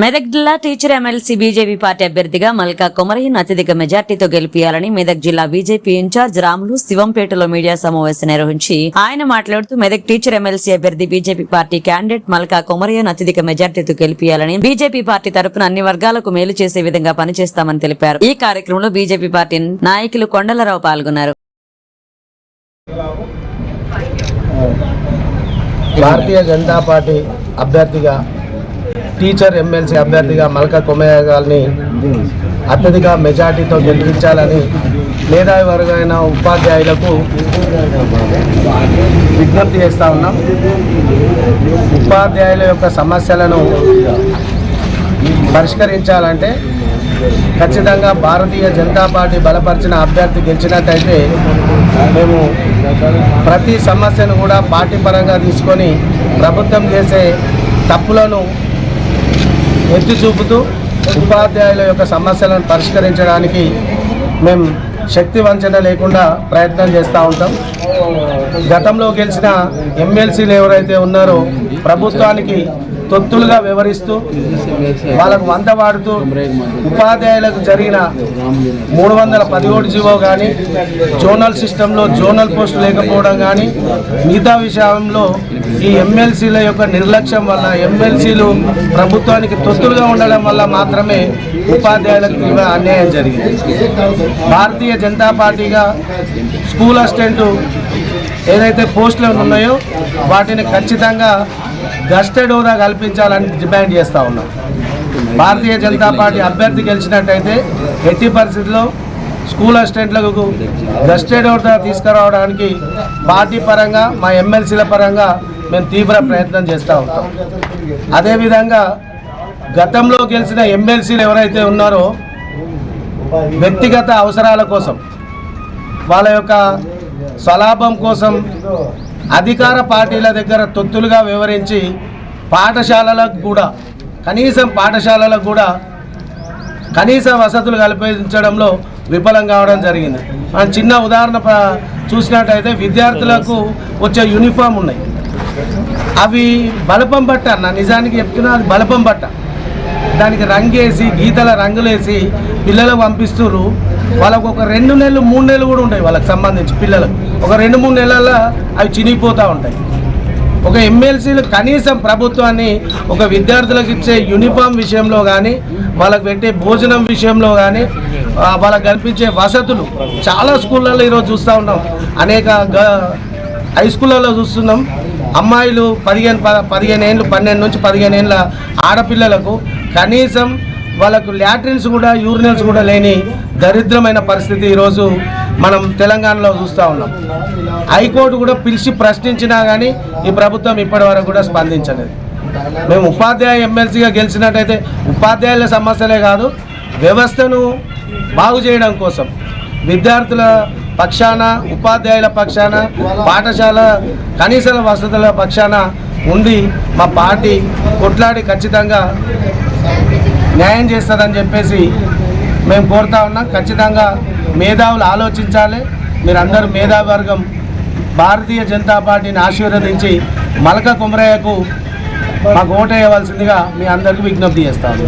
మెదక్ జిల్లా teacher MLC BJP party అభ్యర్థిగా మల్కా కొమరయ్యను అత్యధిక మెజార్టీతో గెలిపియాలని మెదక్ జిల్లా బీజేపీ ఇన్ఛార్జ్ రాములు శివంపేటలో మీడియా సమావేశం నిర్వహించి ఆయన మాట్లాడుతూ మెదక్ టీచర్ ఎమ్మెల్సీ అభ్యర్థి బీజేపీ పార్టీ క్యాండిడేట్ మల్కా కొమరయ్యను అత్యధిక మెజార్టీతో గెలిపియాలని బీజేపీ పార్టీ తరపున అన్ని వర్గాలకు మేలు చేసే విధంగా పనిచేస్తామని తెలిపారు. ఈ కార్యక్రమంలో బీజేపీ పార్టీ నాయకులు కొండలరావు పాల్గొన్నారు. భారతీయ జనతా పార్టీ అభ్యర్థిగా టీచర్ ఎమ్మెల్సీ అభ్యర్థిగా మల్కా కొమరయ్య గారిని అత్యధిక మెజార్టీతో గెలిపించాలని మేధావి వర్గమైన ఉపాధ్యాయులకు విజ్ఞప్తి చేస్తూ ఉన్నాం. ఉపాధ్యాయుల యొక్క సమస్యలను పరిష్కరించాలంటే ఖచ్చితంగా భారతీయ జనతా పార్టీ బలపరిచిన అభ్యర్థి గెలిచినట్టయితే మేము ప్రతి సమస్యను కూడా పార్టీ పరంగా తీసుకొని ప్రభుత్వం చేసే తప్పులను ఎత్తి చూపుతూ ఉపాధ్యాయుల యొక్క సమస్యలను పరిష్కరించడానికి మేము శక్తి వంచన లేకుండా ప్రయత్నం చేస్తూ ఉంటాం. గతంలో గెలిచిన ఎమ్మెల్సీలు ఎవరైతే ఉన్నారో ప్రభుత్వానికి తొత్తులుగా వివరిస్తూ వాళ్ళకు వంత వాడుతూ ఉపాధ్యాయులకు జరిగిన 317 జీవో కానీ జోనల్ సిస్టంలో జోనల్ పోస్టు లేకపోవడం కానీ మిగతా విషయంలో ఈ ఎమ్మెల్సీల యొక్క నిర్లక్ష్యం వల్ల ఎమ్మెల్సీలు ప్రభుత్వానికి తొత్తులుగా ఉండడం వల్ల మాత్రమే ఉపాధ్యాయులకు తీవ్ర అన్యాయం జరిగింది. భారతీయ జనతా పార్టీగా స్కూల్ అసిస్టెంట్ ఏదైతే పోస్టులు ఉన్నాయో వాటిని ఖచ్చితంగా గస్టెడ్ హోదా కల్పించాలని డిమాండ్ చేస్తూ ఉన్నాం. భారతీయ జనతా పార్టీ అభ్యర్థి గెలిచినట్టయితే ఎట్టి పరిస్థితుల్లో స్కూల్ అసిస్టెంట్లకు గస్టెడ్ హోదా తీసుకురావడానికి పార్టీ పరంగా మా ఎమ్మెల్సీల పరంగా మేము తీవ్ర ప్రయత్నం చేస్తూ ఉంటాం. అదేవిధంగా గతంలో గెలిచిన ఎమ్మెల్సీలు ఎవరైతే ఉన్నారో వ్యక్తిగత అవసరాల కోసం వాళ్ళ యొక్క స్వలాభం కోసం అధికార పార్టీల దగ్గర తొత్తులుగా వివరించి పాఠశాలలకు కూడా కనీస వసతులు కల్పించడంలో విఫలం కావడం జరిగింది. మనం చిన్న ఉదాహరణ చూసినట్టయితే విద్యార్థులకు వచ్చే యూనిఫామ్ ఉన్నాయి, అవి బలపం బట్ట, నా నిజానికి చెప్తున్నా అది బలపం బట్ట, దానికి రంగేసి గీతల రంగులేసి పిల్లలకు పంపిస్తున్నారు. వాళ్ళకు ఒక 2 నెలలు 3 నెలలు కూడా ఉంటాయి వాళ్ళకి సంబంధించి పిల్లలకు, ఒక 2-3 నెలల్లో అవి చినిగిపోతూ ఉంటాయి. ఒక ఎమ్మెల్సీలు కనీసం ప్రభుత్వాన్ని ఒక విద్యార్థులకు ఇచ్చే యూనిఫామ్ విషయంలో కానీ వాళ్ళకు పెట్టే భోజనం విషయంలో కానీ వాళ్ళకు కల్పించే వసతులు చాలా స్కూళ్ళల్లో ఈరోజు చూస్తూ ఉన్నాం. అనేక హై స్కూళ్ళల్లో చూస్తున్నాం. అమ్మాయిలు 15 ఏళ్ళు 12 నుంచి 15 ఏళ్ళ ఆడపిల్లలకు కనీసం వాళ్ళకు ల్యాట్రిన్స్ కూడా యూరినల్స్ కూడా లేని దరిద్రమైన పరిస్థితి ఈరోజు మనం తెలంగాణలో చూస్తూ ఉన్నాం. హైకోర్టు కూడా పిలిచి ప్రశ్నించినా కానీ ఈ ప్రభుత్వం ఇప్పటి వరకు కూడా స్పందించలేదు. మేము ఉపాధ్యాయ ఎమ్మెల్సీగా గెలిచినట్టయితే ఉపాధ్యాయుల సమస్యలే కాదు, వ్యవస్థను బాగు చేయడం కోసం విద్యార్థుల పక్షాన, ఉపాధ్యాయుల పక్షాన, పాఠశాల కనీస వసతుల పక్షాన ఉండి మా పార్టీ కొట్లాడి ఖచ్చితంగా న్యాయం చేస్తుందని చెప్పేసి మేము కోరుతా ఉన్నాం. ఖచ్చితంగా మేధావులు ఆలోచించాలి. మీరందరూ మేధావి వర్గం భారతీయ జనతా పార్టీని ఆశీర్వదించి మల్కా కొమరయ్యకు మాకు ఓటు వేయవలసిందిగా మీ అందరికీ విజ్ఞప్తి చేస్తాను.